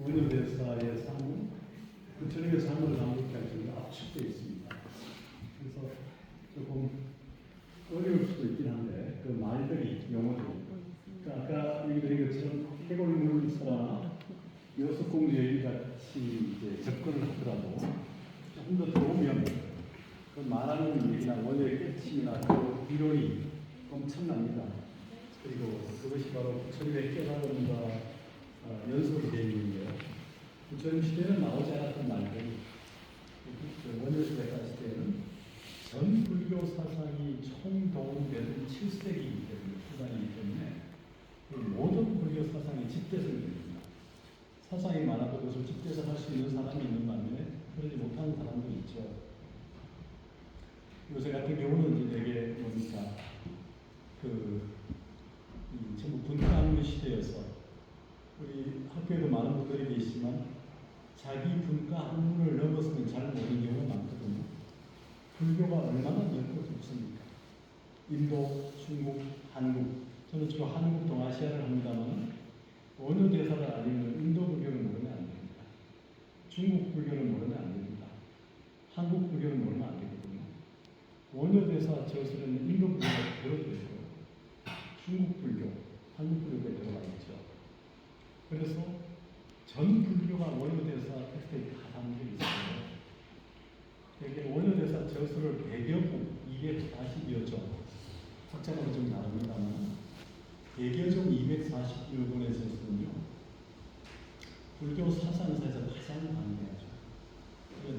원효대사의 삶은 부처님의 삶을 남기까지 압축되어 있습니다. 그래서 조금 어려울 수도 있긴 한데 그 말들이 용어들이 그러니까 아까 얘기드린 것처럼 해골물서나 여섯공주 얘기같이 이제 접근을 하더라도 조금 더 들어오면 그 말하는 얘기나 원효의 깨침이나 그 이론이 엄청납니다. 그리고 그것이 바로 부처님의 깨달음과 연속이 되어 있는데요. 부처님 시대는 나오지 않았던 말들이 원효 시대까지 때는 전 불교 사상이 총동원되는 7세기이기 때문에 수단이기 때문에 모든 불교 사상이 집대성이 됩니다. 사상이 많아도 그것을 집대성할 수 있는 사람이 있는 반면에 그러지 못하는 사람도 있죠. 요새 같은 경우는 이제 되게 뭡니까 전부 분과학문 시대여서 우리 학교에도 많은 분들이 계시지만 자기 분과 학문을 넘어서는 잘 모르는 경우가 많거든요. 불교가 얼마나 넓고 깊습니까? 인도, 중국, 한국, 저는 주로 한국, 동아시아를 합니다만 어느 대사를 알리면 인도 불교를 모르면 안 됩니다. 중국 불교를 모르면 안 됩니다. 한국 불교를 모르면 안 되거든요. 원효대사 저술에는 인도 불교가 들어져 있고요. 중국 불교, 한국 불교가 들어가 있죠. 그래서 전 불교가 원효대사 텍스트에 다 담겨 있어요. 되게 원효대사 저술을 100여 부, 240여 종, 학자마다 좀 다릅니다만 100여 종 240여 권의 저술은요, 불교 사상사에서 가장 강해하죠.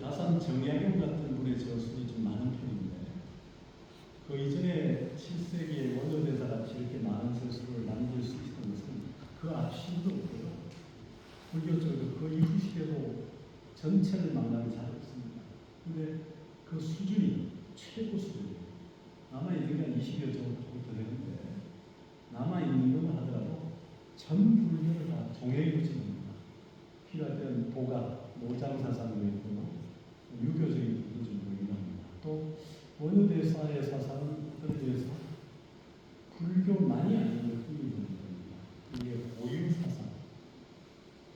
다산 정약용 같은 분의 저술이 좀 많은 편인데 그 이전에 7세기에 원효대사가 이렇게 많은 저술을 남길 수 있었던 것은 그 앞시도 없고요. 불교 쪽에도 그 이후 시대도 전체를 망라면 잘 없습니다. 근데 그 수준이 최고 수준이에요. 남아있는 게 한 20여 정도 되는데 남아있는 건 하더라도 전 불교를 다 종횡으로 집어넣습니다. 필요할 때는 도가, 노장사상도 있고요. 유교적인 부분도 좀 보이긴 합니다. 또 원효대사의 사상은 그런 데서 불교만이 아닌 것들이 있는 겁니다. 이게 고유사상,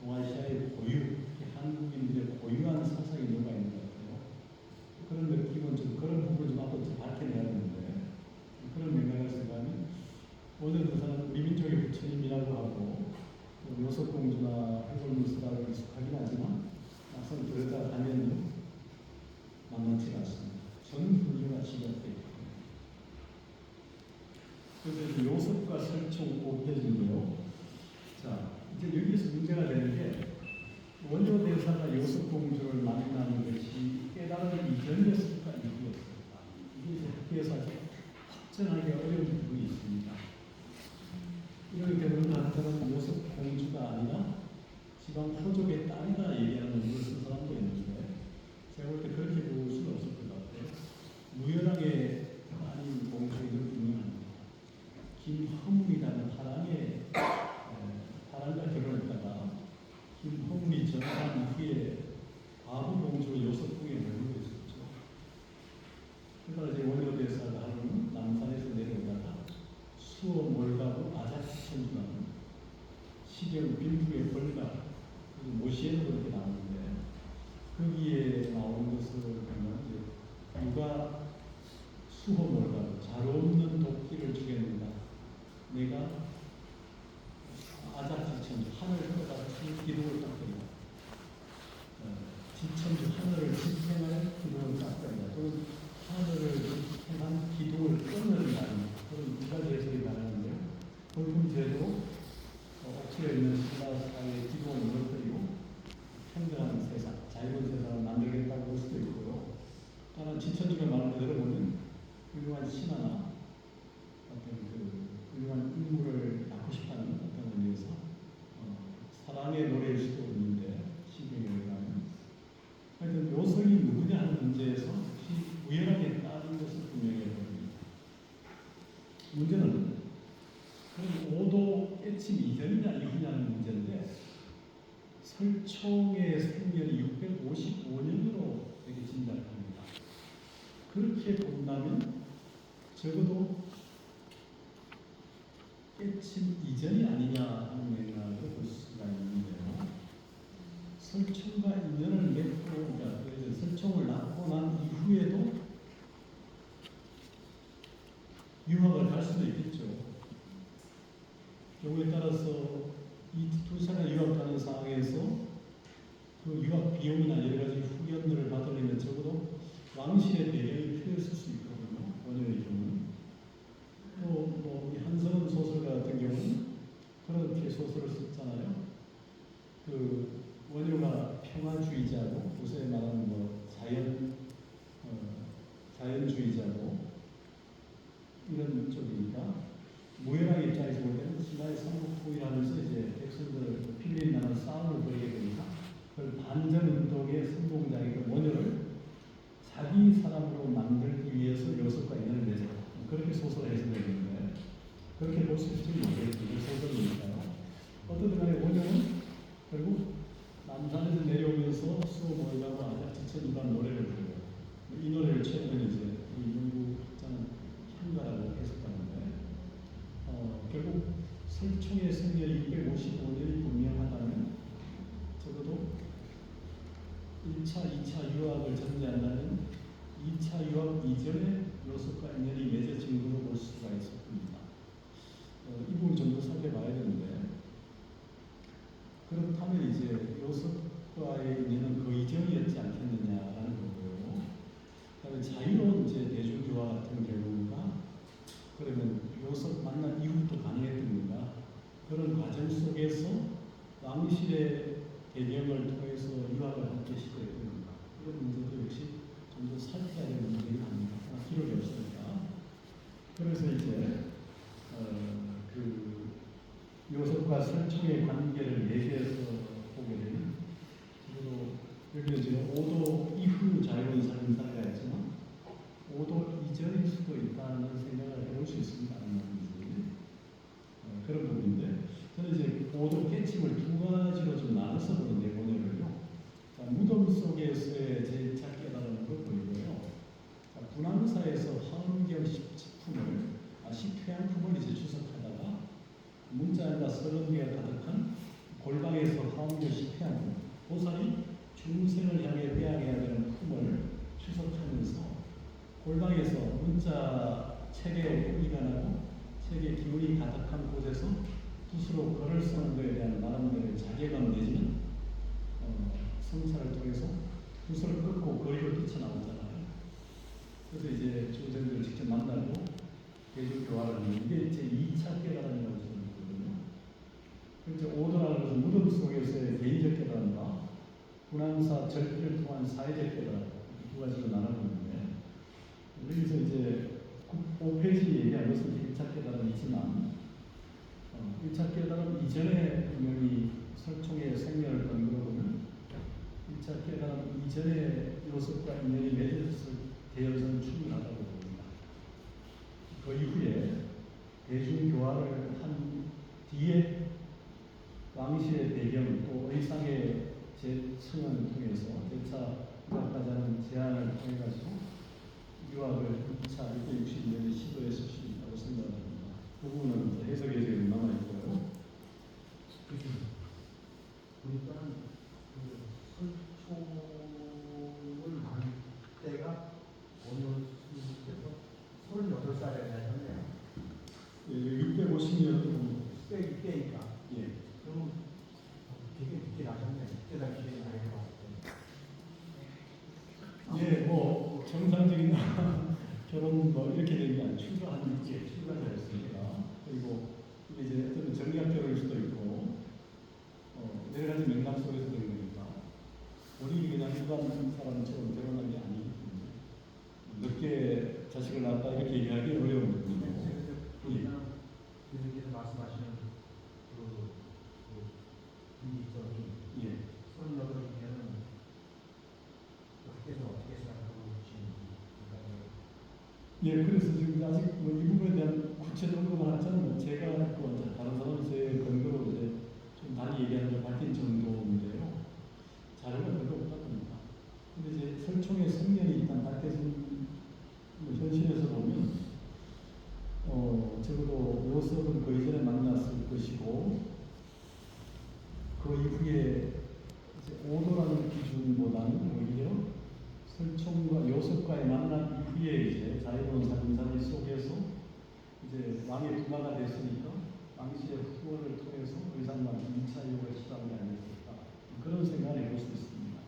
동아시아의 고유, 한국인들의 고유한 사상이 녹아 있는 것 같아요. 그런 느낌은 좀 그런 부분을 좀 앞으로 밝혀내야 되는데 그런 맥락에서 보면 원효대사는 우리 민족의 부처님이라고 하고 여섯공주나 해골물서라고 익숙하긴 하지만 막상 들여다가면 만만치가 않습니다. 전 불교가 시작되어 있거든요. 그래서 요섭과 설총 곱해진데요. 자, 이제 여기서 문제가 되는 게 원효대사가 요섭공주를 만나는 것이 깨달음 이전이었을까 이후였을까? 이게 이제 학교에서 아주 확정하기 어려운 부분이 있습니다. 이렇게 되면 한테는 요섭공주가 아니라 지방 호족의 딸이다 얘기하는 글을 쓴 사람도 있는데 제가 볼 때 그렇게 볼 수는 없을 것 같아요. 무열하게 아닌 공주이들 유명합니다. 김허문이라는 파랑과 결혼했다가 김허문이 전한 후에 과부 공주로 요섭궁에 머물고 있었죠. 그러다가 이제 원효대사가 하루는 남산에서 내려오다가 수어 몰가고 아자치천주라는 시경 빈부의 벌가 모시에도 그렇게 나오는데 거기에 나오는 것을 보면 누가 수호 몰가고 잘 없는 도끼를 주겠는가 내가 아자치천주 하늘 떠다 기둥을 닦으리라 지천주 하늘을 지탱할 기둥을 닦으리라 또는 하늘을 지탱한 기둥을 끊는다 그런 두 가지 해석이 가능한데요. 볼품 제도 옥실에 있는 신라사의 기본을 무너뜨리고 평등한 세상, 자유로운 세상을 만들겠다고 볼 수도 있고요. 다른 지천주의 말을 들어보면 훌륭한 신하나 어떤 훌륭한 인물을 낳고 싶다는 어떤 의미에서 사랑의 노래일 수도 있는데 시경에 의하면 하여튼 요성이 누구냐 하는 문제에서 혹시 우연하게 따른 것은 분명해 보입니다. 문제는 그럼 오도 깨침 이전이냐 이후냐는 문제인데 설총의 생년이 655년으로 이렇게 진단합니다. 그렇게 본다면 적어도 깨침 이전이 아니냐 하는 맥락을 볼 수가 있는데요. 설총과 인연을 맺고, 그러니까 설총을 낳고 난 이후에도 유학을 갈 수도 있겠죠. 경우에 따라서 이 두 사람이 유학 가는 상황에서 그 유학 비용이나 여러 가지 후견들을 받으려면 적어도 왕실의 배경이 필요했을 수 있거든요. 원효의 경우는. 또 한성은 소설가 같은 경우는 그렇게 소설을 썼잖아요. 그 원효가 평화주의자고 요새 말하는 자연주의자고 이런 쪽이니까 무열한 입장에서 볼 때는 신라의 삼국통일하면서 이제 백성들 필리핀 나라 싸움을 벌이게 되니까 그 반전운동의 선봉장인 원효를 자기 사람으로 만들기 위해서 요섭과 인연을 맺었다. 그렇게 소설을 해석되는데 그렇게 볼 수 있을지 모르겠는데 소설이니까요. 어떤 간에 원효는 결국 남산에서 내려오면서 수호 모임하고 아주 지쳐지는 노래를 불러요. 이 노래를 최근에 이제 이 영국 학자는 향가라고 해석하는데 결국 설총의 생년이 255년이 분명하다면 적어도 1차, 2차 유학을 전제한다면 2차 유학 이전에 요섭과 인연이 맺어진 것으로 볼 수가 있을 겁니다. 이 부분 정도 살펴봐야 되는데 그렇다면 이제 요섭과의 인연은 그 이전이었지 않겠느냐라는 거고요. 그다음에 자유로운 이제 대중교화 같은 경우가 그러면 요섭 만난 이후부터 가능했던 건가? 그런 과정 속에서 왕실의 배경을 통해서 유학을 함께 시도했던 건가? 이런 문제도 역시 좀 더 살펴야 되는 문제가 아닙니다. 기록이 없으니까. 그래서 이제 그 요섭과 설총의 관계를 얘기해서 보게 되면 그리고 여기는 지금 5도 이후 자유로운 삶을 살아야 했지만 5도 이전일 수도 있다는 생각을 해볼 수 있습니다. 그런 부분인데 저는 이제 5도 깨침을 두 가지로 좀 나눠서 보는데 번역을요. 무덤 속에서의 재차 깨달은 걸 보이고요. 분황사에서 화엄경 10회양품을 이제 추석하다가 문자에다 30개가 가득한 골방에서 화엄경 10회양품 보살이 중생을 향해 빼앗아야 되는 품을 추석하면서 골방에서 문자 책에 뿌리가 나고 책에 기운이 가득한 곳에서 붓으로 글을 쓰는 것에 대한 나름대로 자괴감 내지는 성찰을 통해서 붓을 끊고 거리로 뛰쳐나오잖아요. 그래서 이제 중생들을 직접 만나고 대중교화를 하는 이게 제 2차 깨달음이라고 저는 보거든요. 그래서 오도라는 것은 무덤 속에서의 개인적 깨달음과 분황사 절기를 통한 사회적 깨달음 두 가지로 나눠보는데 여기서 이제 5페이지 얘기한 것은 1차 깨달음이지만 1차 깨달음 이전에 분명히 설총의 생년을 근거로 보면 1차 깨달음 이전에 요섭과 인연이 맺어졌을 대연성은 충분하다고 봅니다. 그 이후에 대중교화를 한 뒤에 왕실의 배경 또 의상의 재청을 통해서 재차 유학까지 하는 제안을 통해 가지고 유학을 2차 660년에 시도했을 수 있다고 생각합니다. 그 부분은 해석에 지금 남아 있고요. 보니까 그 설총을 난 때가 어느 스님께서 38살에 하셨네요. 예, 650년. 때니까. 예. 그럼 되게 늦게 나셨네요. 그때 당시에 나이가 봤을 때. 예, 뭐 정상적인 결혼 뭐 이렇게 되면 출가한 게 출가자였으니까 그리고 이제 어떤 정략결혼일 수도 있고 여러 가지 맥락 속에서 된 거니까 우리 그냥 일반 사람처럼 결혼한 게 아니기 때문에 늦게 자식을 낳았다 이렇게 얘기하기 어려운 거거든요. 교수님께서 말씀하시는 그 분기점이 예. 38이면은 학교에서 어떻게 생각하고 계시는지. 예, 그래서 지금 아직 뭐 이 부분에 대한 구체적 언급을 하자면 제가 했고 다른 사람이 제 근거로 이제 좀 많이 얘기하는 걸 밝힌 정도인데요. 자료가 별로 없다 보니까. 근데 이제 설총의 성년이 일단 밝혀진 현실에서 보면 적어도 요섭은 그 이전에 만났을 것이고 그 이후에 5도라는 기준보다는 오히려 설총과 요섭과의 만남 이후에 이제 자유로운 살림살이 속에서 이제 왕의 부가가 됐으니까 왕실의 후원을 통해서 의상과 2차 유혹을 시도한 게 아니었을까 그런 생각을 해볼 수 있습니다.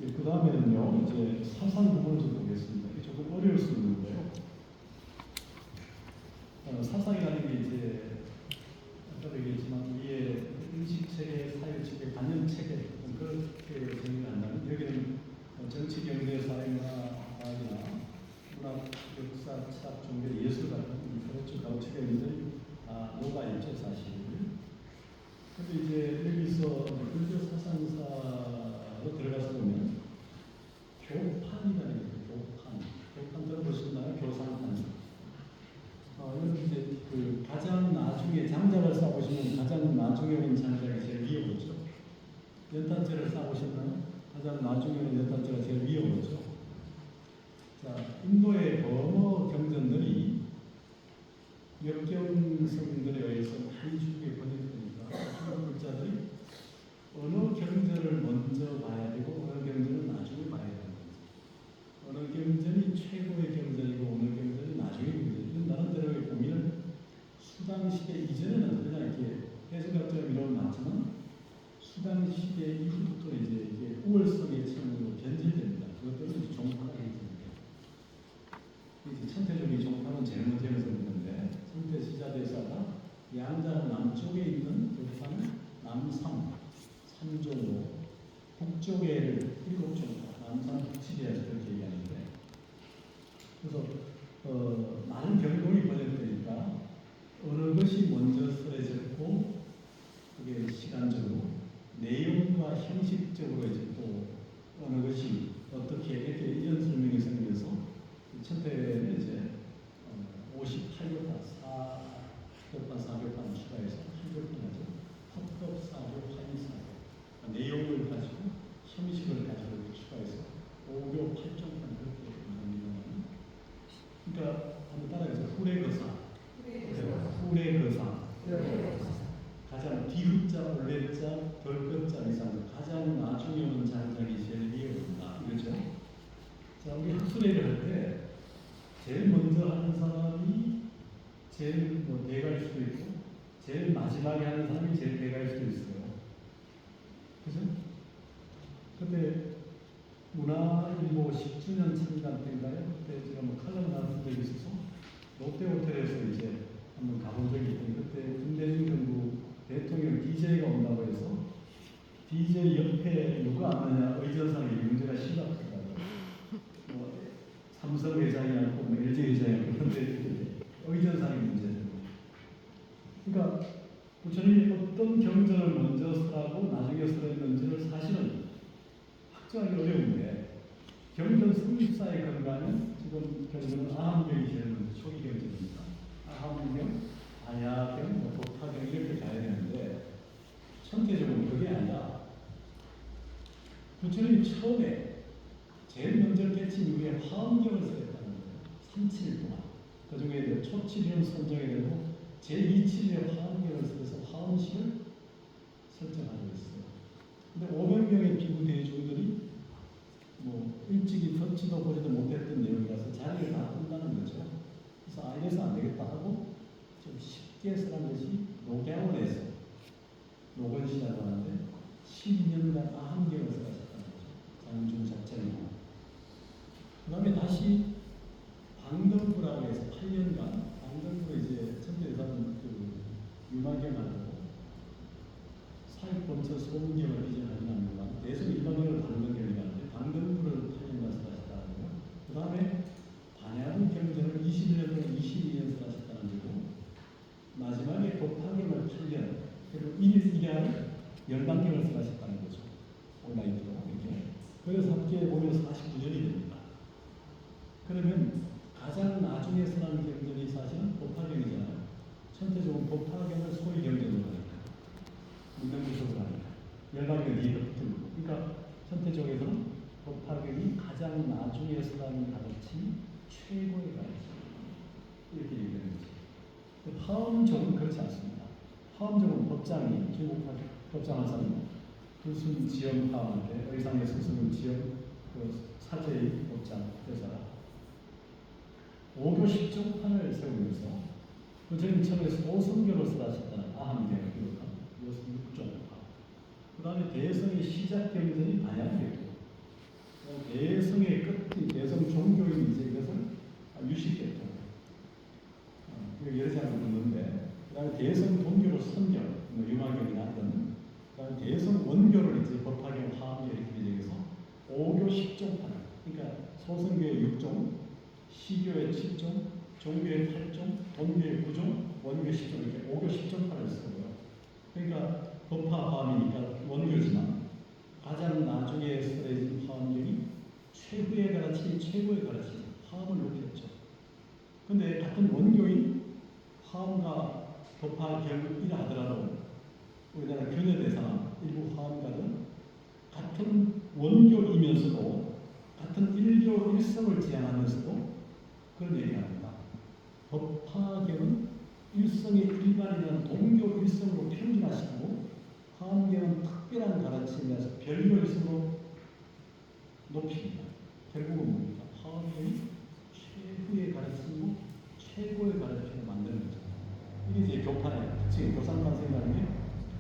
예, 그 다음에는요 이제 사상 부분을 좀 보겠습니다. 이게 조금 어려울 수 있는데요. 사상이라는 게 이제 아까도 얘기했지만 우리의 의식체계, 사회체계, 관념체계 그렇게 정의를 한다면 여기는 정치, 경제, 사회나 과학이나 문학, 역사, 철학, 종교, 예술 같은 사회적 가치관들이 다 녹아있죠 사실. 근데 이제 여기서 불교 사상사로 들어가서 보면 교판이라는 게 교판. 교판 들어보셨나요? 교상판사. 여러분 이제 그 가장 나중에 장작을 쌓으시면 가장 나중에 온 장작이 제일 위에 오죠. 연탄재를 쌓으셨나요? 가장 나중에 온 연탄재가 제일 위에 오죠. 자, 인도의 범어 경전들이 역경 성들에 의해서 많이 주게 번역되니까 한국 글자들이 어느 경전을 먼저 봐야 되고 어느 경전은 나중에 봐야 되는 거죠. 어느 경전이 최고의 경전이고 어느 경전이 나중에 경전이고 이런 나름대로의 고민을 수당시대 이전에는 그냥 이렇게 해석학적인 이론은 많지만 수당시대 이후부터 이제 이게 우월성의 측면으로 변질됩니다. 그것들은 이제 종파가 됩니다. 이제 천태종이 종파는 제일 먼저 형성되는데 천태 시자대사가 양자 남쪽에 있는 교파는 남삼, 삼종로, 북쪽에를 7종파, 남삼 북치대에서 그렇게 얘기하는데 그래서 많은 경공이 번역되니까 어느 것이 먼저 쓰여졌고 그게 시간적으로 내용과 형식적으로 이제 또 어느 것이 어떻게 이렇게 이런 설명이 생기면서 천태는 이제 58교판, 4교판, 4교판 추가해서 8교판하죠. 합법 4교, 판의 4교. 내용을 가지고 형식을 가지고 추가해서 5교, 8종판 그렇게 나누는. 그러니까 한번 따라해서 후레거사. 후레거사. 가장 뒤후자, 올레자, 덜끝자 이상 가장 나중에 오는 장작이 제일 위에 온다. 그렇죠? 자, 우리 학술회를 할 때 제일 먼저 하는 사람이 제일 대가일 수도 있고 제일 마지막에 하는 사람이 제일 대가일 수도 있어요. 그죠? 근데 문화일보 10주년 참관 때인가요? 그때 제가 칼럼 나눈 적이 있어서 롯데호텔에서 이제 한번 가본 적이 있는데 그때 김대중 정부 대통령 DJ가 온다고 해서 DJ 옆에 누가 안 하냐 의전상에 문제가 심각하더라고요. 삼성 회장이 아니고 LG 회장이 그런데 의전상의 문제죠. 그러니까 부처님이 어떤 경전을 먼저 쓰라고 나중에 쓰였는지를 사실은 확정하기 어려운데 경전 성립사의 근간은 지금 경전은 아함경이 제일 먼저 초기 경전입니다. 아함경, 아야경, 도타경 이렇게 가야 되는데 천태종은 그게 아니라 부처님이 처음에 제일 먼저 깨친 이후에 화엄경을 쓰였다는 거예요. 3칠 동안. 그 중에 초칠을 선정해야 되고 제2칠에 화엄경을 써서 화엄식을 설정하고 있어요. 근데 500명의 비구 대중들이 일찍이 듣지도 보지도 못했던 내용이라서 자리를 다 뜬다는 거죠. 그래서 이래서 안 되겠다 하고 좀 쉽게 쓰란 것이 녹양원에서 녹원시라고 하는데 12년간 아함경을 써셨다는 거죠. 장중 작전이고. 그 다음에 다시 방등부라고 해서 8년간 방등부로 이제 천태대사는 유마경하고 사익범처 소문경을 이전하진 않는가 계속 일반경을 방등경이라는데 방등부를 8년간 쓰셨다는 거예요. 그 다음에 반야부 경전을 21년 동안 22년 쓰셨다는 거고 마지막에 도파경을 8년 그리고 1을 열반경을 쓰셨다는 거죠. 온라인으로 이렇게. 그래서 함께 보면 49년이 됩니다. 그러면 가장 나중에 쓰는 경전이 사실은 도파경이잖아요. 천태종은 도파경을 소위 경전으로 하니까 문명구석으로 하니까 열반경 뒤에 붙은 거. 그러니까 천태종에서는 도파경이 가장 나중에 쓰는 가르침 최고의 가르침 이렇게 얘기하는 거죠. 화엄종은 그렇지 않습니다. 화엄종은 법장이 중국 법장 한 사람 불순 지연 파업인데 의상의 스승은 지연 그 사제의 옷장 회사라 5교 10종판을 세우면서 그 제일 처음에 소승교를 쓰다셨다는 아함계를 기록한 이것은 6종파. 그 다음에 대성의 시작된 것이 만약계도 대성의 끝이 대성 종교인 이제 이것을 유식계도 여러 장을 듣는데 그 다음에 대성 동교로 선교 유마경이나 이런 그 다음에 대성 원교를 이제 법화경 화엄계 이렇게 되어서 5교 10종판 그러니까 소승교의 6종 시교의 7종 종교의 8종 동교의 9종 원교 10종 이렇게 5교 10종판을 쓰고요. 그러니까 법화 화엄이니까 원교지만 가장 나중에 쓰여진 화엄경이 최후의 가르침, 최고의 가르침, 화엄을 높였죠. 근데 같은 원교인 화엄과 법화경이라 하더라도 우리나라 교내대상 일부 화엄가는 같은 원교이면서도 같은 일교 일성을 지향하면서도 그런 얘기합니다. 법화경은 일성의 일반이라는 동교 일성으로 평준화시키고 화엄경은 특별한 가르침이라서 별교 일성으로 높입니다. 결국은 뭡니까? 화엄경이 최후의 가르침이고 최고의 가르침을 만드는 거죠. 이게 이제 교판의 특징, 교상관 생각에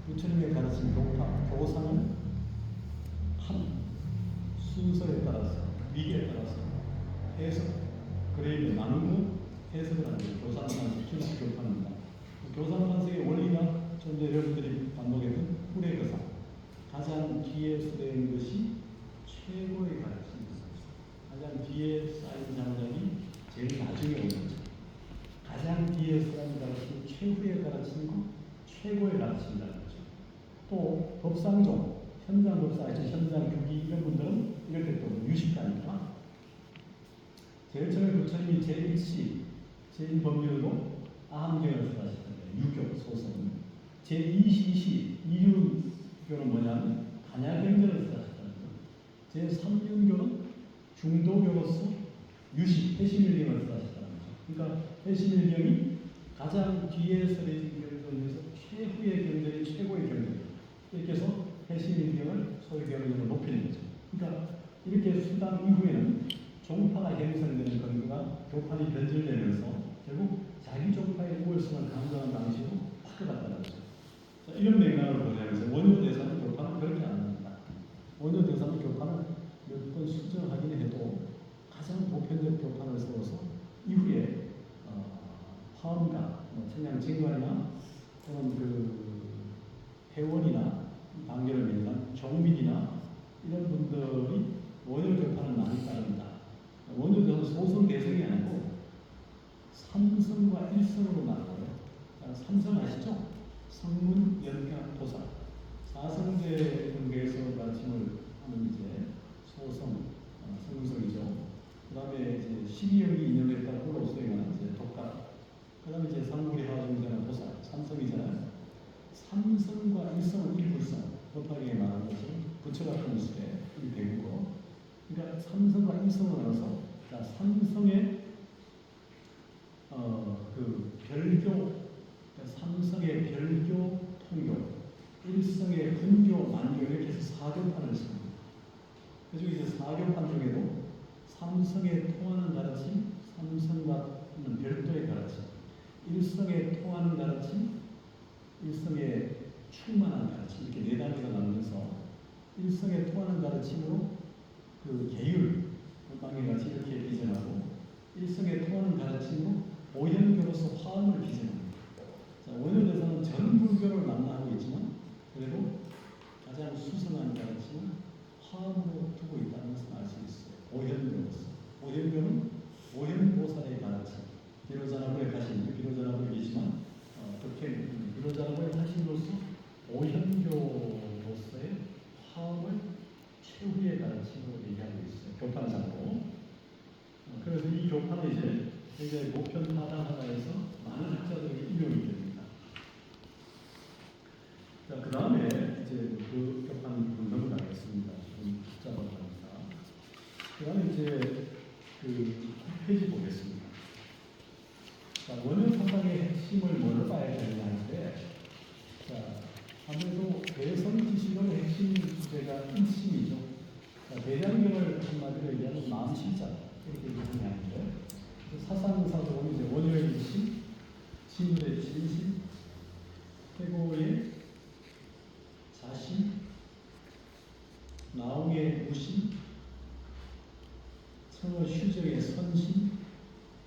부처님의 가르침 교파, 교상은 한 순서에 따라서 위계에 따라서 해석, 그레이드 나누고 해석을 하는 게 교상관 준수 교판입니다. 교상관세의 원리가 좀 전에 여러분들이 반복했던 후례교상 가장 뒤에 쓰여있는 것이 최고의 가르침입니다. 가장 뒤에 쌓인 장작이 제일 나중에 오는 거죠. 가장 뒤에 쌓인 가르침이 최후의 가르침이고 최고의 가르침이라는 거죠. 또 법상종, 현장 법사, 현장 교기 이런 분들은 이렇게 또 유식가니까 제일 처음에 부처님이 제1시, 제1법률로 아함경을 쓰셨던데 유교 소설 제2시시 이륜교는 뭐냐면 간야경전을 쓰셨다는 거예요. 제3륜교는 중도교로서 유식, 해심일경을 쓰셨다는 거죠. 그러니까 해심일경이 가장 뒤에 서려진 경전에서 최후의 경전이 최고의 경전 이렇게 해서 해심일경을 소위 경전으로 높이는 거죠. 그러니까 이렇게 수당 이후에는 종파가 형성되는 근거가 교판이 변질되면서 결국 자기 종파의 우월성을 강조하는 방식으로 바꿔갔다는 거죠. 자, 이런 맥락을 보자면서 원효대사는 교판은 그렇게 안 합니다. 원효대사는 교판을 몇 번 수정하긴 해도 가장 보편적 교판을 세워서 이후에 화엄가, 청량진관이나 또는 그 회원이나 단계를 맺는 종민이나 이런 분들이 원효 교판을 많이 따릅니다. 원효대사는 소성 대성이 아니고 삼성과 일성으로 나눠요. 삼성 아시죠? 성문, 연가, 도사. 사성제 근거에서 가르침을 하는 이제 소성, 성성이죠. 그 다음에 이제 12형이 인연에 따라 홀로 수행하는 이제 독각. 그 다음에 이제 상무리 하중자나 도사, 삼성이잖아요. 삼성과 일성은 일불성. 법화경에 말하는 것은 부처 같은 모습에 이 배우고. 그러니까 삼성과 일성을 나눠서 자, 삼성의 그 별교, 그러니까 삼성의 별교, 통교, 일성의 분교, 만교 이렇게 해서 사교판을 씁니다. 그중에 이제 사교판 중에도 삼성에 통하는 가르침, 삼성과 별도의 가르침, 일성에 통하는 가르침, 일성에 충만한 가르침 이렇게 네 단계가 나누면서 일성에 통하는 가르침으로 그 계율, 방해 같이 이렇게 비전하고 일성에 통하는 가르침으로 오현교로서 화엄을 비전합니다. 자, 원효대사는 전 불교를 만나하고 있지만 그래도 가장 수성한 가르침은 화엄으로 두고 있다는 것을 알 수 있어요. 오현교로서. 오현교는 오현보살의 가르침. 비로자나고에 가신 비로자나고이지만 그렇게 비로자나고에 가심으로써 오현교로서의 화엄을 최후의 가르침으로 얘기하고 있어요. 교판상으로. 그래서 이 교판은 이제 굉장히 보편화당하다해서 많은 학자들에게 인용이 됩니다. 자, 그 다음에 이제 그 교판 넘어가겠습니다. 좀 복잡합니다. 그 다음에 이제 그 9페이지 보겠습니다. 자, 원효 사상의 핵심을 뭘로 봐야 되느냐 하는데, 자, 아무래도 대선 기식의 핵심 주제가 인심이죠. 대장경을 한마디로 얘기하면 마음신자 이렇게 얘기하는데 사상사도 이제 원효의 일심, 진울의 진심, 태고의 자신, 나홍의 무심, 성어 휴정의 선심,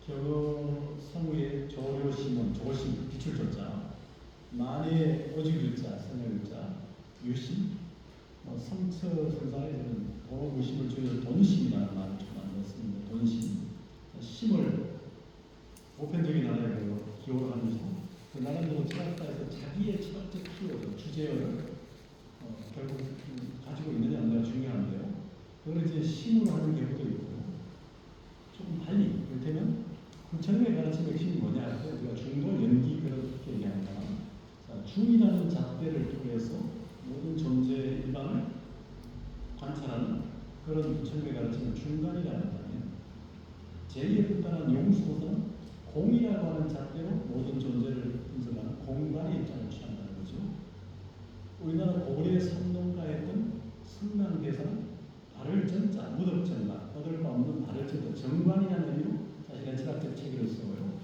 경어 성우의 조료심은 조심 기출조자, 만의 오직일자 선열자, 유심, 성처 선사에서는 도무심을 줄여 돈심이라는 말을 좀 만들었습니다. 돈심, 심을 보편적인 하나의 기호로 하면서 그 나름대로 철학가에서 자기의 철학적 키워드, 주제어를 결국 가지고 있느냐 없느냐가 중요한데요. 그걸 이제 심으로 하는 경우도 있고요. 조금 빨리, 이를테면 구천의 가르침의 핵심이 뭐냐 할 때 우리가 중도 연기 그렇게 얘기합니다. 중이라는 잣대를 통해서 모든 존재의 일반을 관찰하는 그런 부처님의 가르침을 중간이라는 거예요. 제일 간단한 용수보다는 공이라고 하는 잣대로 모든 존재를 분석하는 공간의 입장을 취한다는 거죠. 우리나라 고구려의 삼농가했던 성난대사는 발을 전자, 무덕전가, 얻을 바 없는 발을 전자, 정관이라는 의미로 자신의 철학적 체계를 써요.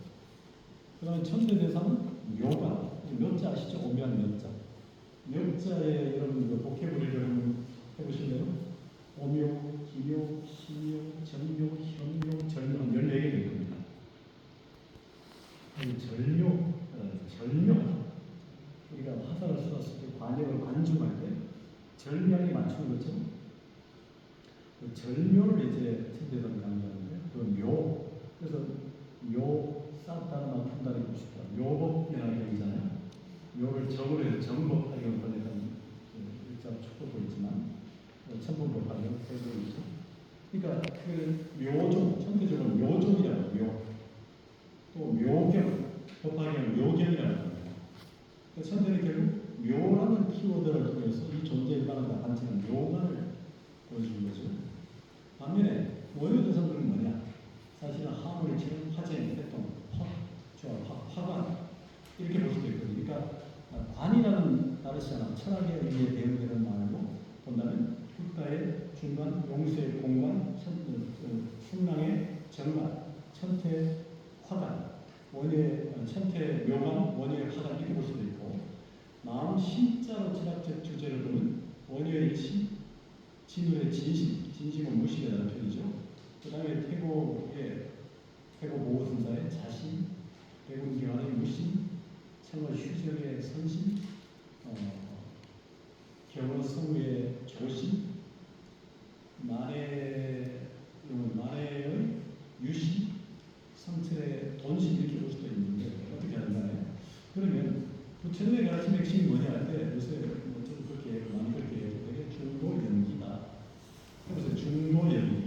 그 다음에 천대대사는 묘관, 묘자 아시죠? 오묘한 묘자. 묘자에 여러분 보케브리를 한번 해보실래요? 오묘, 기묘, 시묘, 정묘, 현묘, 절묘 한 14개 될 겁니다. 절묘, 절묘. 우리가 화살을 쏘았을 때 관역을 관중할 때 절묘하게 맞추는 거죠. 그 절묘를 이제 천대사는 강조하는데 그 묘. 그래서 묘 쌓다나 품다리 봅시다. 묘법이라는 얘기잖아요. 묘를 정으로 해서 정법하게 번역한 일자로 축복고 있지만 천분법하게 되고 있죠. 그러니까 그 묘종, 천대적으로 묘종이라고 묘. 또 묘경, 법하게는 묘경이라고 합니다. 천대는 결국 묘라는 키워드를 통해서 이 존재 일반을 다 관찰하는 묘관을 보여주는 거죠. 반면에 원효대상들은 뭐냐? 사실은 화물을 치는 화재, 활동, 화관 이렇게 볼 수도 있거든요. 그러니까 관이라는 다르시잖아. 철학의 의미에 대응되는 말로 본다면 국가의 중간, 용수의 공간, 풍랑의 정관, 천태 화관, 원효의 천태 묘관, 원효의 화관 이렇게 볼 수도 있고 마음 신자로 철학적 주제를 두는 원효의 일심, 진울의 진심, 진심은 무심이라는 표현이죠. 그 다음에 태고 보호선사의 자신, 대군경환의 무심, 청어 휴적의 선심, 경어 성우의 조심, 만해의 유심, 성철의 돈심 이렇게 볼 수도 있는데 어떻게 하는가요? 그러면 부처님의 가르침 핵심이 뭐냐 할 때 요새 좀 그렇게 많이 그렇게 되게 중도 연기다. 그래서 중도 연기.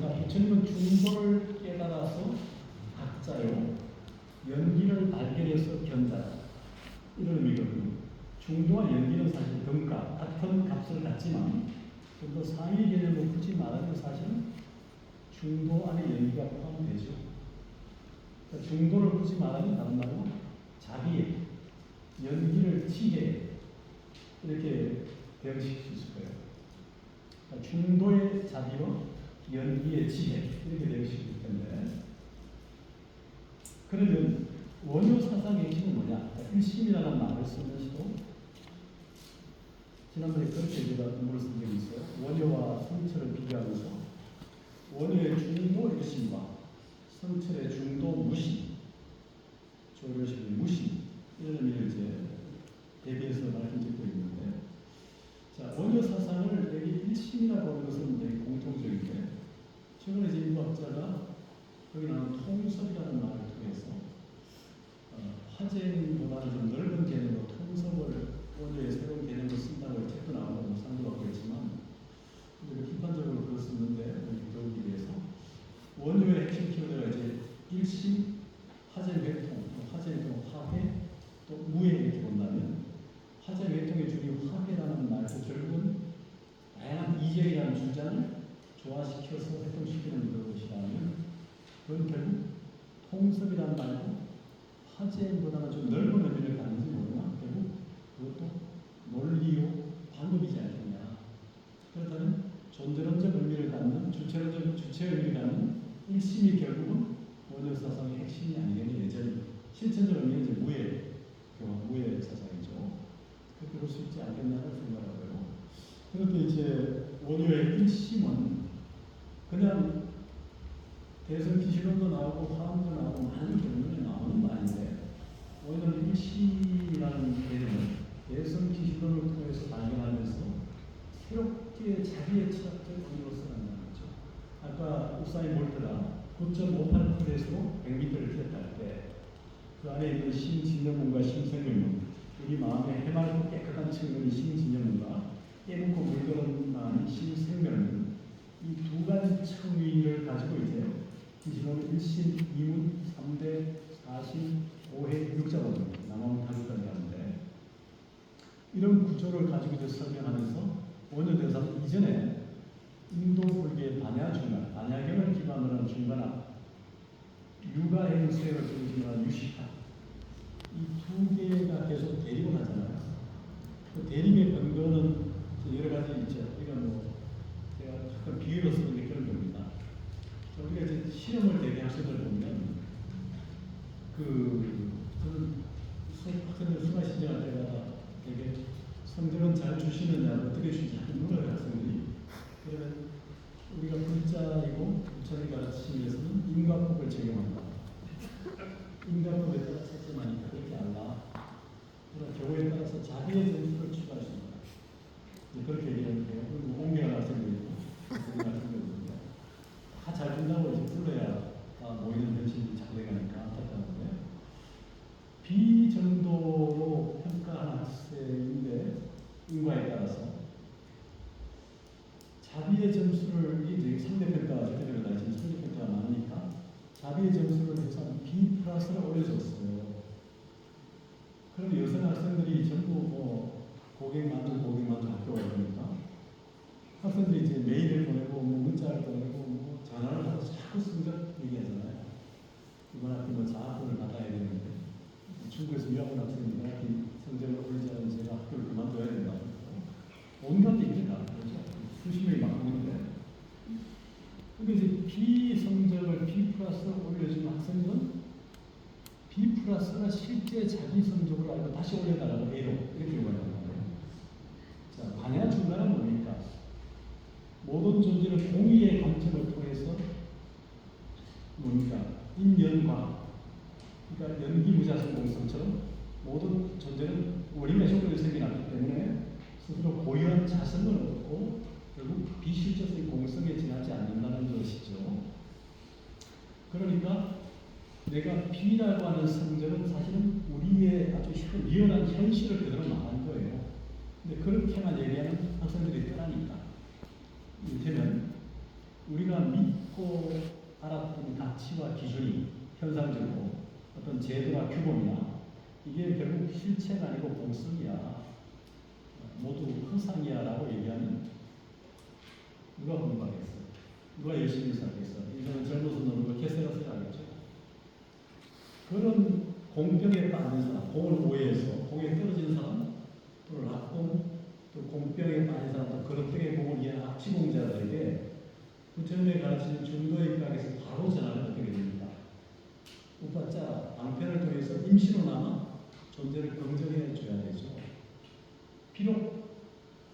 자, 부처님은 중도를 깨달아서 각자요. 연기를 발견해서 견자다. 이런 의미거든요. 중도와 연기는 사실 등가, 같은 값을 갖지만 좀 더 상위 개념을 굳이 말하면 사실은 중도 안에 연기가 포함되죠. 그러니까 중도를 굳이 말하면 다른 말로 자비에 연기를 지혜 이렇게 대응시킬 수 있을 거예요. 그러니까 중도의 자비와 연기의 지혜 이렇게 대응시킬 텐데 그러면 원효 사상의 핵심은 뭐냐? 일심이라는 말을 쓰면서도 지난번에 그렇게 제가 논문을 쓴 적이 있어요. 원효와 성철을 비교하면서 원효의 중도 일심과 성철의 중도 무심, 조료식의 무심 이런 의미를 이제 대비해서 말씀드리고 있는데 자, 원효 사상을 여기 일심이라고 하는 것은 되게 공통적인데 최근에 이제 일부 학자가 거기 나오는 통섭이라는 말을 통해서 화재보다는 좀 넓은 개념으로 통섭을 원효의 새로운 개념을 쓴다고 책도 나오고 상도 받고 있지만 우리가 비판적으로 그걸 쓰는데 배우기 위해서 원효의 핵심 키워드가 이제 일심, 화재회통, 화재회통, 화해, 또 무해 이렇게 본다면 화재회통의 줄이 화해라는 말도 결국은 다양한 이견이라는 주장을 조화시켜서 활동시키는 것이라면 그건 결국 통섭이라는 말도 화재보다는 좀 넓은 의미를 갖는지 모르나? 결국 그것도 논리요 방법이지 않겠냐. 그렇다면 존재론적 의미를 갖는 주체론적 주체 의미를 갖는 일심이 결국은 원효 사상의 핵심이 아니겠냐. 예전 실천적 의미는 이제 무예 사상이죠. 그럴 수 있지 않겠냐고 생각하고요. 그런데 이제 원효의 일심은 그냥 대성기실론도 나오고 화엄도 나오고 많은 경우에 나오는 말인데 오히려 일심이라는 개념은 대성기실론을 통해서 발견하면서 새롭게 자기의 철학적 의미로 쓰는다는 거죠. 아까 우사인 볼트가 9.58km에서 100m를 뛰었다 때 그 안에 있는 신진영문과 신생명문, 우리 마음에 해맑고 깨끗한 측면이 신진영문과 깨끗고 물들어난 신생명문, 이 두 가지 청위를 가지고 이제 기신론 1신, 2문, 3대, 4신, 5회, 6자거든요. 남아문 타국까지 하는데 이런 구조를 가지고 이제 설명하면서 원효대사는 이전에 인도 불교의 반야중간, 반야경을 기반으로 한 중간학, 육아행수를 중심으로 한 유식학, 이 두 개가 계속 대립을 하잖아요. 그 대립의 근거는 여러 가지 있죠. 이건 뭐 제가 가끔 비유로 쓰는 게 그런 겁니다. 우리가 이제 시험을 대비 학생들 보면 저는 학생들 수강 신청할 때마다 되게 성적은 잘 주시느냐 어떻게 주시냐 물어요 학생들이. 그러면 우리가 글자이고 부처님 가르치면서는 인과법을 적용한다. 인과법에 따라 채점하니까 그렇게 알라. 그러나 경우에 따라서 자기의 점수를 추가할 수 있다. 그렇게 얘기하는데요. 그리고 옹명한 학생들이고 학생들이거든요. 다 잘 준다고 이제 불러야 모이는 현실이 잘 돼가니까 안타까운데 비정도로 평가하는 학생인데 인과에 따라서 자비의 점수를 이제 상대평가 그때가 지금 상대평가가 많으니까 자비의 점수를 해서 B 플러스를 올려줬어요. 그럼 여성 학생들이 전부 뭐 고객 많은 학교가 그러니까 학생들이 이제 메일을 보내고 뭐 문자를 보내고 뭐 전화를 하고 자꾸 성적 얘기하잖아요. 이번 학기 뭐 자학금을 받아야 되는데 중국에서 유학원 학생입니다. 성적을 올리자면 제가 학교를 그만둬야 된다고 온갖 얘기를 다 그러죠. 수십 명이 막 보는데 근데 이제 B 성적을 B 플러스로 올려주는 학생은 B 플러스가 실제 자기 성적으로 알고 다시 올려달라고 A로 이렇게 요구한단 말이에요. 자, 반야 중간은 뭡니까? 모든 존재는 공의의 관점을 통해서 뭡니까? 인연과 그러니까 연기무자성 공성처럼 모든 존재는 원인과 효과를 생겨났기 때문에 스스로 고유한 자성을 얻고 결국 비실제적인 공성에 지나지 않는다는 것이죠. 그러니까 내가 B라고 하는 성적은 사실은 우리의 아주 리얼한 현실을 그대로 말하는 거예요. 근데 그렇게만 얘기하면 학생들이 떠나니까. 이를테면 우리가 믿고 알았던 가치와 기준이 현상적으로 어떤 제도나 규범이나 이게 결국 실체가 아니고 공성이야. 모두 허상이야 라고 얘기하면 누가 공부하겠어? 누가 열심히 살겠어? 이제는 젊어서 노는 거 개세가 써야겠죠. 그런 공병에 빠진 사람, 공을 오해해서 공에 떨어진 사람, 또 낙공, 또 공병에 빠진 사람, 또 그릇병에 공을 이해한 악취공자들에게 부처님이 가르치는 중도의 각에서 바로 전하면 어떻게 됩니까? 우파자 방편을 통해서 임시로나마 존재를 긍정해 줘야 되죠. 비록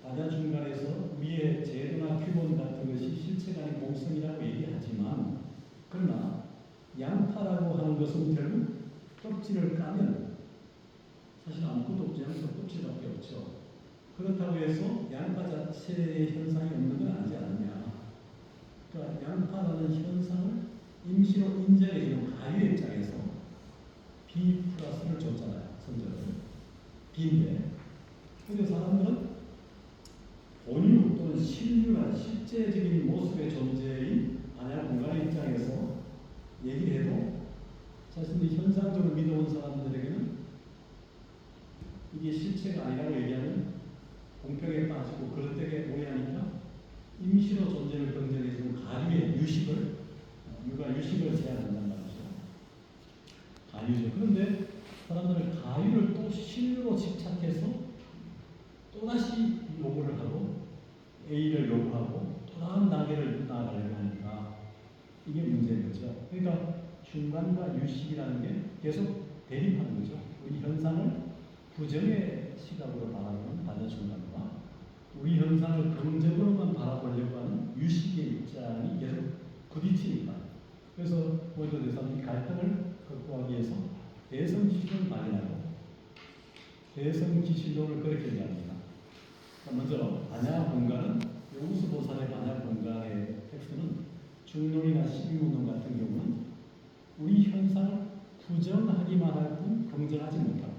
반야 중간에서 위의 제도나 규범 같은 것이 실체가 아닌 공성이라고 얘기하지만 그러나 양파라고 하는 것은 결국 껍질을 까면 사실 아무것도 없지 않아서 껍질밖에 없죠. 그렇다고 해서 양파 자체의 현상이 없는 건 아니지 않느냐. 그러니까 양파라는 현상을 임시로 인정해주는 가유의 입장에서 B 플러스를 줬잖아요. 성적을. B인데 근데 사람들은 본유 또는 신유나 실제적인 모습의 존재인 반야 공간의 입장에서 얘기를 해도 자신들이 현상적으로 믿어온 사람들에게는 이게 실체가 아니라고 얘기하면 공평에 빠지고 그런 때에 오해하니까 임시로 존재를 긍정해주는 가류의 유식을 육아 유식을 제한한단 말이죠. 가류죠. 그런데 사람들은 가위를 또 실로 집착해서 또다시 요구를 하고 A를 요구하고 또 다른 단계를 나아가려고 하니까 이게 문제인 거죠. 그러니까 중간과 유식이라는 게 계속 대립하는 거죠. 우리 현상을 부정의 시각으로 바라보는 반대중간과 우리 현상을 긍정으로만 바라보려고 하는 유식의 입장이 계속 부딪히니까. 그래서 원조 대사는 이 갈등을 극복하기 위해서 대성기신론을 발견하고 대성기신론을 그렇게 얘기합니다. 먼저 반야본가는 용수보살의 반야본가의 텍스트는 중론이나 시비운동 같은 경우는 우리 현상을 부정하기만 할 뿐 긍정하지 못하고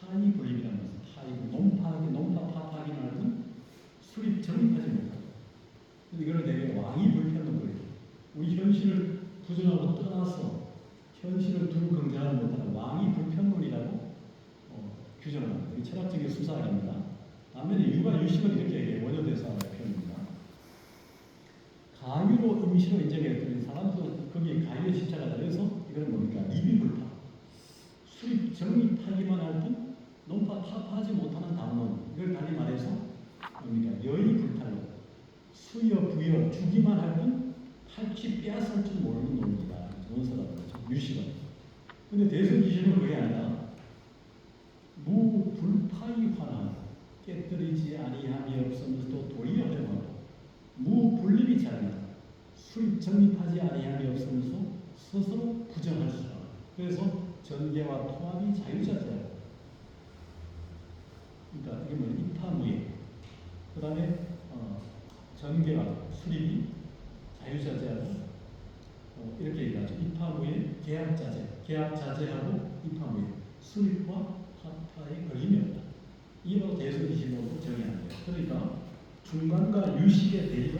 타이불입이라는 것은 타이불 논파파하기만 할 뿐 수립 정립하지 못하고 이거를 되게 왕이 불편한 우리 현실을 부정하고 떠나서 현실을 두루 긍정하지 못하는 왕이 불편론이라고 규정을 합니다. 이게 철학적인 수사학입니다. 반면에 유가 유식은 이렇게 얘기해요. 원효대사의 표현입니다. 가유로 임시로 인정했더니 사람도 거기에 가유에 집착하다. 그래서 이건 뭡니까? 이비불파. 수립 정립하기만 할 뿐 논파 타파하지 못하는 담론. 이걸 달리 말해서 뭡니까? 여의불탈론. 수여 부여 주기만 할 뿐 탈취 빼앗을 줄 모르는 논리다. 논서라고 그러죠. 유식은. 근데 대성기신은 그게 아니라 무불파이화나 깨뜨리지 아니함이 없으면서 또 도리어 회화하고 무분립이 자리하다. 수립 정립하지 아니함이 없으면서 스스로 부정할 수 있다. 그래서 전개와 통합이 자유자재하고 그러니까 이게 뭐 입파무예 그 다음에 전개와 수립이 자유자재하고 이렇게 얘기하죠. 입파무예, 계약자재하고 입파무예 수립과 파파의 걸림이 없다. 이게 바로 대성기신론으로 정의하는 거예요. 그러니까 중간과 유식의 대립을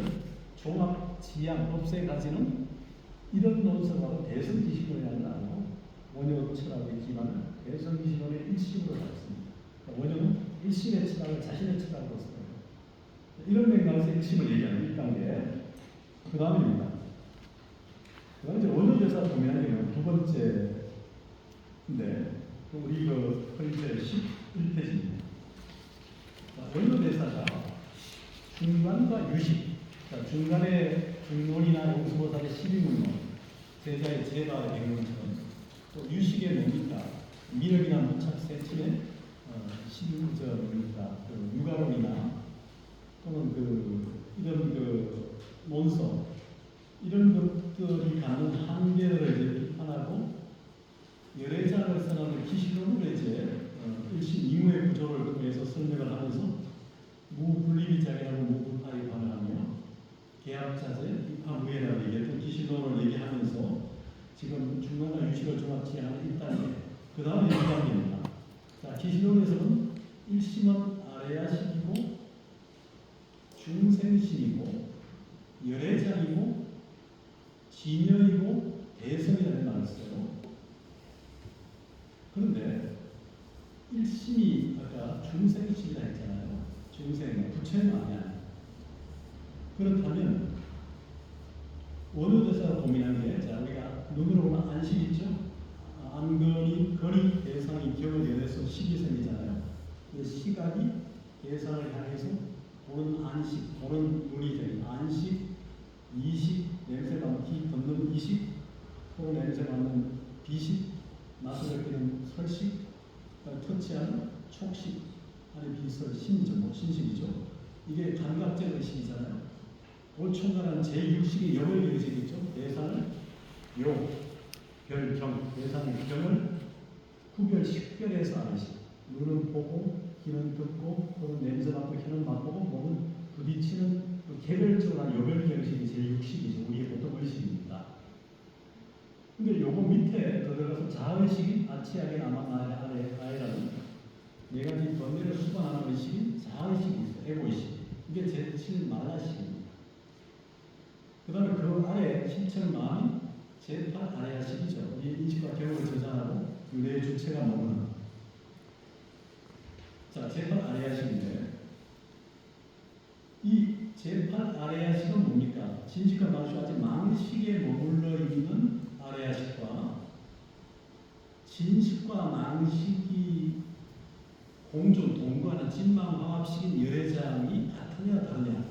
종합, 지향, 법세 가지는 이런 논서가 대성기신론이라는 말로 원효 철학의 기반을 대성기신론의 일심으로 잡습니다. 그러니까 원효는 일심의 철학을 자신의 철학으로 써요. 이런 맥락에서 일심을 얘기하는 1단계. 그 다음입니다. 그 다음에 원효대사 동의하는 두 번째인데 우리 그 프린트의 11페이지입니다. 원효대사가 중간과 유식, 중간에 중론이나 용수보살의 12문론, 제자의 제바의 백론처럼 또 유식의 뭡니까? 미륵이나 무착 세침의 12문론입니다. 그 유가론이나 또는 이런 논서 이런 것들이 갖는 한계를 이제 비판하고 열애장을 선하는 기시론으로 이제 일심 이후의 구조를 통해서 설명을 하면서 무분립이 자기라고 무분파에 반응하며 계약자재, 입파무예라고 얘기했던 기시론을 얘기하면서 지금 중간과 유식을 종합지향하는 1단계 그 다음에 2단계입니다. 자, 기시론에서는 일심은 아래야식이고 중생심이고 열애장이고 진여이고 대성이라는 말을 써요. 그런데 일심이 아까 중생심이라 했잖아요. 중생, 부처님 아니야. 그렇다면 원효대사가 고민한 게, 자 우리가 눈으로 보면 안식 있죠? 안건이, 건이, 대상이 경을 연해서 식이 생기잖아요. 그 시각이 대상을 향해서 보는 안식, 보는 눈이 되는 안식, 이식, 냄새 맡기, 걷는 이식, 코 냄새 맡는 비식, 맛을 느끼는 설식, 터치하는 촉식, 아니 비설, 신이죠, 뭐 신식이죠. 이게 감각적 의식이잖아요. 올총괄한 제6식이 영을 의식이죠. 대상을 요, 별, 경, 대상의 경을 구별, 식별해서 아는식. 눈은 보고, 귀는 듣고, 또는 냄새 맡고, 혀는 맛보고, 몸은 부딪히는 그 개별적으로 한 요별적 의식이 제6식이죠. 우리의 보통 의식입니다. 근데 요거 밑에 더 들어가서 자의식이 아치하게 아래라는 네 가지 번뇌를 수반하는 의식이 자의식이 있어요. 에고의식. 이게 제7 말라식입니다. 그 다음에 그 아래 실천 마음이 제8 아래야식이죠. 이 인식과 경험을 저장하고 네 주체가 머무는. 자, 제8 아래야식인데 이 제8 아래야식은 뭡니까? 진식과 망수 아직 망식에 머물러 있는 아래야식과 진식과 망식이 공조, 동거하는 진망화합식인 열애장이 같으냐 다르냐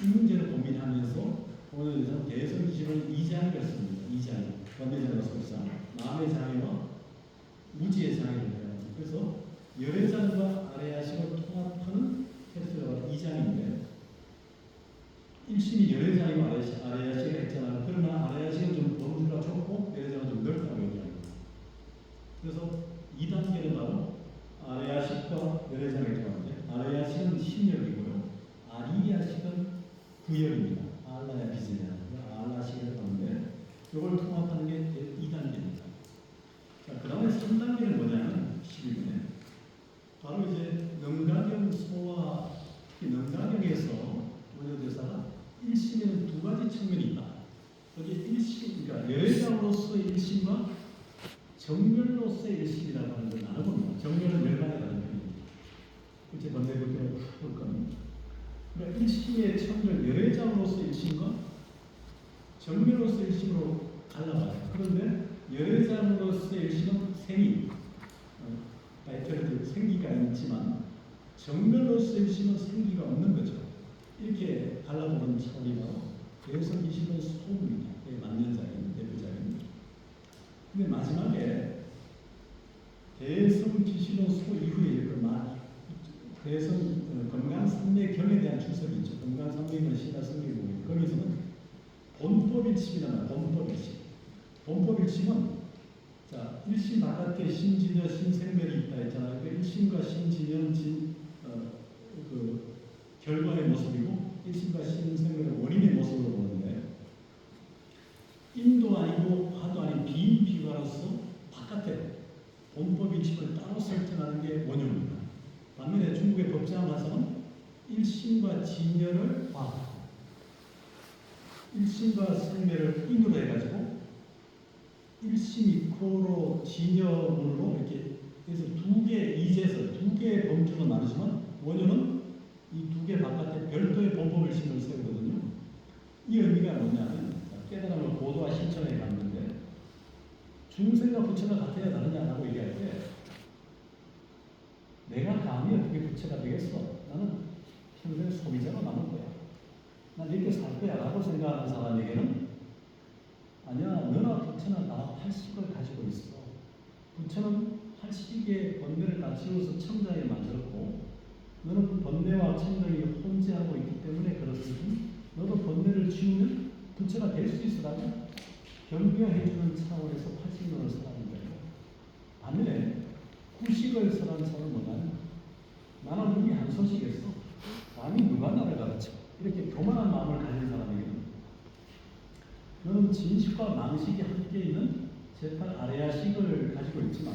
이 문제를 고민하면서 오늘 대성지를 이장이라 씁니다. 이장, 번뇌장과 속상, 마음의 장애와 무지의 장애를 해요. 그래서 열애장과 아레아식을 통합하는 횟수가 이장인데 일심이 열애장이고 아레아식을 했잖아요. 그러나 아레아식은 좀 범주가 좁고 열애장은 좀 넓다고 얘기합니다. 그래서 2단계는 바로 아레아식과 열애장을 통하는데 아레아식은 신열이고요. 아리아식은 구열입니다. 알라야 비즈냐 알라식을 하는데 이걸 통합하는 게 2단계입니다. 자, 그 다음에 3단계는 뭐냐면 11번에 바로 이제 능가경 소와 특히 능가경에서 원효대사가 일심에는 두 가지 측면이 있다. 여기 일심, 그러니까 열애장으로서의 일심과 정멸로서의 일심이라고 하는 걸 나눠봅니다. 정멸은 열반에 가는 편입니다. 이제 번뇌부터 볼 겁니다. 그러니까 일심의 청멸, 열애장으로서의 일심과 정멸로서의 일심으로 갈라봐요. 그런데 열애장으로서의 일심은 생이, 생기가 있지만 정멸로서의 일심은 생기가 없는 거죠. 이렇게 갈라보는 차원이 바로 대성이심은 소입니다. 만년자인, 대표자입니다. 근데 마지막에 대성지심은 소 이후에 대성 건강산매경에 대한 주석이 있죠. 건강산매경 신화성경에 거기서는 본법일심이라 나와요. 본법일심. 본법일심은 자 일심 바깥에 신진여 신생멸이 있다 했잖아요. 그 일심과 신진여 그 결과의 모습이고 일심과 신생멸의 원인의 모습으로 보는데 인도 아니고 화도 아닌 비인 비과로서 바깥에 본법일심을 따로 설정하는 게 원효입니다. 반면에 중국의 법장 가서는 일심과 진여를 일심과 생멸을 인으로 해가지고 일심 이코로 진여문으로 이렇게 해서 두 개 이제서 두 개의 범주로 나누지만 원효는 이 두 개 바깥에 별도의 본법일심을 세우거든요. 이 의미가 뭐냐면 깨달음을 고도화 실천에 갔는데 중생과 부처가 같아야 다르냐라고 얘기할 때 내가 감히 어떻게 부처가 되겠어? 나는 평생 소비자로 남을 거야. 난 이렇게 살 거야 라고 생각하는 사람에게는 아니야, 너나 부처는 다 80을 가지고 있어. 부처는 80의 번뇌를 다 지워서 청자에 만들었고 너는 번뇌와 청정이 혼재하고 있기 때문에 그렇듯이 너도 번뇌를 지우면 부처가 될 수 있으라면 경계해주는 차원에서 80년을 살아는 거예요. 반면에 구식을 설한 사람은 뭐냐면 나는 이미 한 소식했어. 감히 누가 나를 가르쳐. 이렇게 교만한 마음을 가진 사람에게는 너는 진식과 망식이 함께 있는 재판 아레아식을 가지고 있지만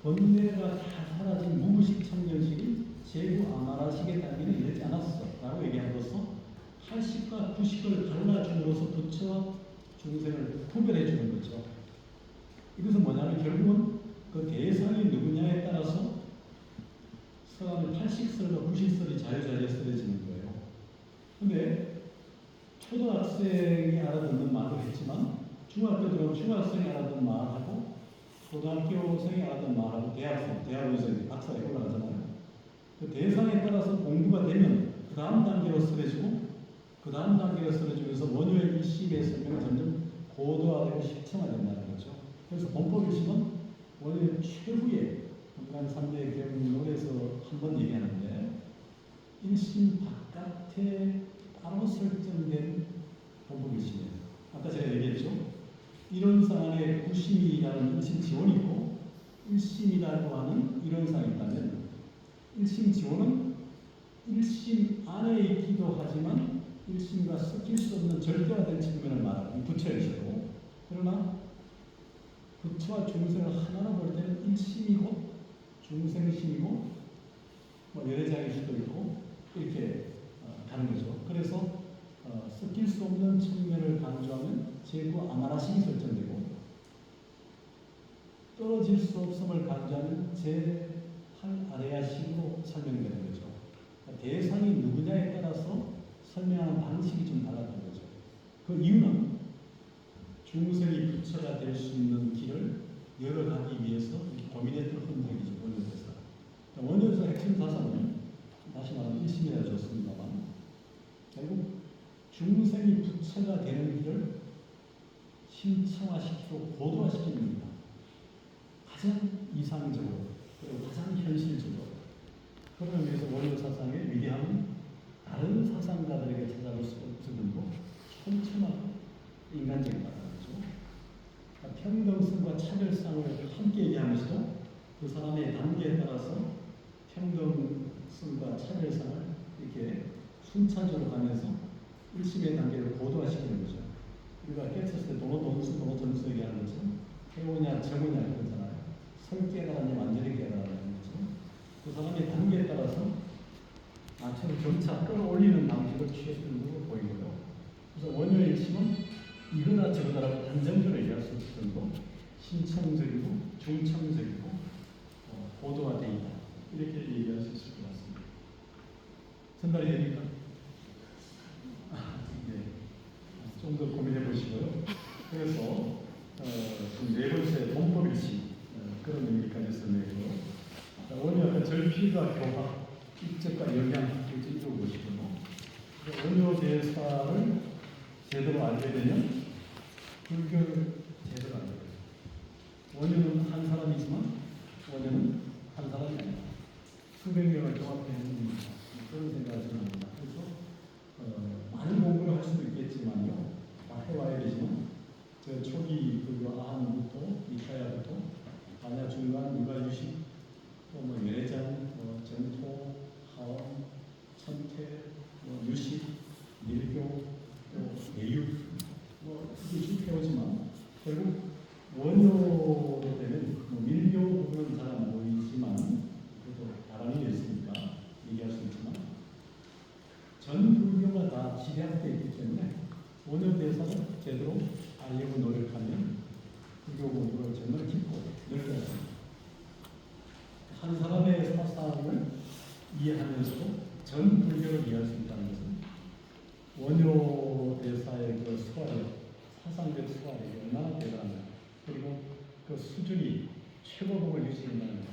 번뇌가 다 사라진 무무식 청정식이 제구 아마라식의 단계는 이르지 않았어 라고 얘기함으로써 80과 90을 갈라줌으로써 부처와 중생을 구별해 주는 거죠. 이것은 뭐냐면 결국은 그 대상이 누구냐에 따라서 서감의 80설과 90설이 자유자재스러워지는 거예요. 근데 초등학생이 알아듣는 말도 했지만 중학교 들어오면 중학생이 알아듣는 말하고 고등학교생이 알아듣는 말하고 대학원생이 박사에 올라가잖아요. 그 대상에 따라서 공부가 되면 그 다음 단계로 쓰러지고 그 다음 단계로 쓰러지면서 원효의 일심의 설명은 점점 고도화되고 실천화된다는 거죠. 그래서 본법일심은 원효의 최후의 건강산매의 경로에서 한번 얘기하는데 일심 바깥에 따로 설정된 본법일심이에요. 아까 제가 얘기했죠. 이론상 안에 구심이라는 일심 지원이 있고 일심이라고 하는 이론상이 있다면 일심 지원은 일심 안에 있기도 하지만 일심과 섞일 수 없는 절대화된 측면을 말하는 부처일시고 그러나 부처와 중생을 하나로 볼 때는 일심이고 중생심이고 열애장일 수도 있고 이렇게 가는 거죠. 그래서 섞일 수 없는 측면을 강조하면 제구 아마라식이 설정되고 떨어질 수 없음을 강조하면 제8 아레아식으로 설명되는 거죠. 대상이 누구냐에 따라서 설명하는 방식이 좀 달라진 거죠. 그 이유는 중생이 부처가 될 수 있는 길을 열어가기 위해서 고민했던 흔적이죠. 원효대사. 원효대사 핵심 사상은 다시 말하면 1심이라 줬습니다만 결국 중생이 부처가 되는 길을 심층화시키고 고도화시키는 겁니다. 가장 이상적으로 그리고 가장 현실적으로 그러기 위해서 원효 사상의 위대함은 다른 사상가들에게 찾아볼 수 없을 정도로 촘촘하고 인간적이다는 거죠. 그러니까 평등성과 차별성을 함께 얘기하면서도 그 사람의 단계에 따라서 평등성과 차별성을 이렇게 순차적으로 가면서 일심의 단계를 고도화시키는 거죠. 우리가 깨쳤을 때 도노 돈수 얘기하는 것처럼 해오냐 정오냐 그러잖아요. 설 깨달았냐 완전히 깨달았냐는 거죠. 그 사람의 단계에 따라서 나처럼 점차 끌어올리는 방식을 취했던 걸로 보이고요. 그래서 원효의 일심은 이거다 저거다라고 단정적으로 얘기할 수 없을 정도 신청적이고 중청적이고 고도화되어 있다. 이렇게 얘기할 수 있을 것 같습니다. 전달이 됩니까? 좀 더 고민해 보시고요. 그래서 네 번째 돈법일시 그런 의미까지 설명했고요. 원효 절필과 교학, 입적과 영양 이쪽으로 보시고요. 원효 대사를 제대로 알게 되면 불교를 제대로 알게 돼요. 원효는 한 사람이지만 원효는 한 사람이 아니다. 수백 명을 종합해 있는 그런 생각을 저는 합니다. 그래서 많은 공부를 할 수도 있겠지만요. 다 해와야 되지만 저 초기 불교 아함부터 이타야부터 반야 중간 유가 유식 또뭐 외전 정토 하원 천태 유식 밀교 또 예육 이게 쭉 해오지만 결국 원효로 되면 밀교 부분은 잘 안 보이지만 그래도 나란히 있으니까 얘기할 수 있지만 전 불교가 다 집약되어 있기 때문에 원효 대사를 제대로 알려고 노력하면 불교 공부를 정말 깊고 넓게 합니다. 한 사람의 사상을 이해하면서도 전 불교를 이해할 수 있다는 것은 원효 대사의 그 수화력, 사상적 수화력이 얼마나 대단한가 그리고 그 수준이 최고봉을 유지한다는 것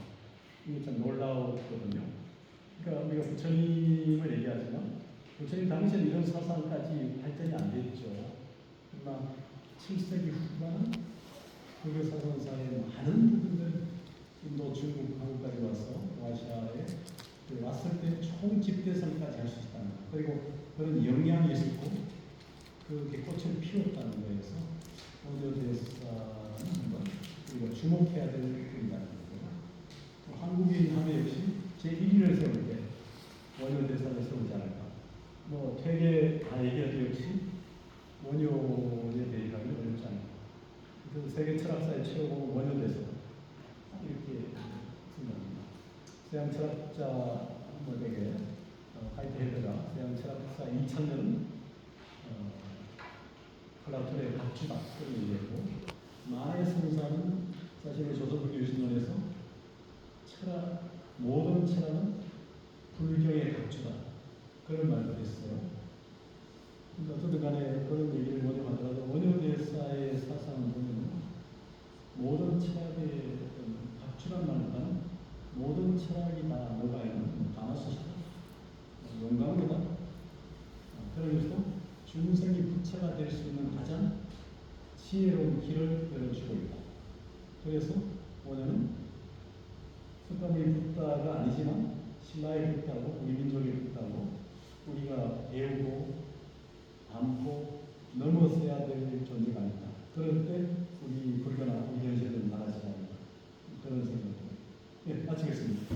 이게 참 놀라웠거든요. 그러니까 우리가 부처님을 얘기하지만 부처님 당시에 이런 사상까지 발전이 안 됐죠. 그러나 7세기 후반 불교 사상사의 많은 부분들 인도, 중국, 한국까지 와서 아시아에 왔을 때 총집대성까지 할 수 있다는 것 그리고 그런 영향이 있었고 그게 꽃을 피웠다는 거에서 원효 대사는 한번 우리가 주목해야 될 일이라는 거고요. 한국인 하면 역시 제1위를 세울 때 원효 대사를 세우지 않을까. 뭐 되게 다 얘기해도 역시 원효에 대해 가기 어렵지 않을까. 그래서 세계 철학사의 최고 원효 대사 이렇게 생각합니다. 서양 철학자 뭐에게 하이데헤드가 서양 철학사 2000년 플라톤의 각주다 그런 얘기했고 마의 성사는 사실은 조선불교 유신론에서 철학 모든 철학은 불교의 각주다 그런 말도 했어요. 그러니까 어쨌든 간에 그런 얘기를 원효하더라도 원효 대사의 사상을 보면 모든 철학의 각주란 말보다는 모든 철학이 다 뭐가 있는 가마솥이다 용감이다 그러면서 중생이 부처가 될 수 있는 가장 지혜로운 길을 열어주고 있다. 그래서 원효는 석가모니 붓다가 아니지만 신라의 붓다고 우리 민족의 붓다고 우리가 배우고 안고 넘어서야 될 존재가 아니다. 그럴 때 우리 불교나 우리 현실은 나아지지 않는다. 그런 생각입니다. 네, 마치겠습니다.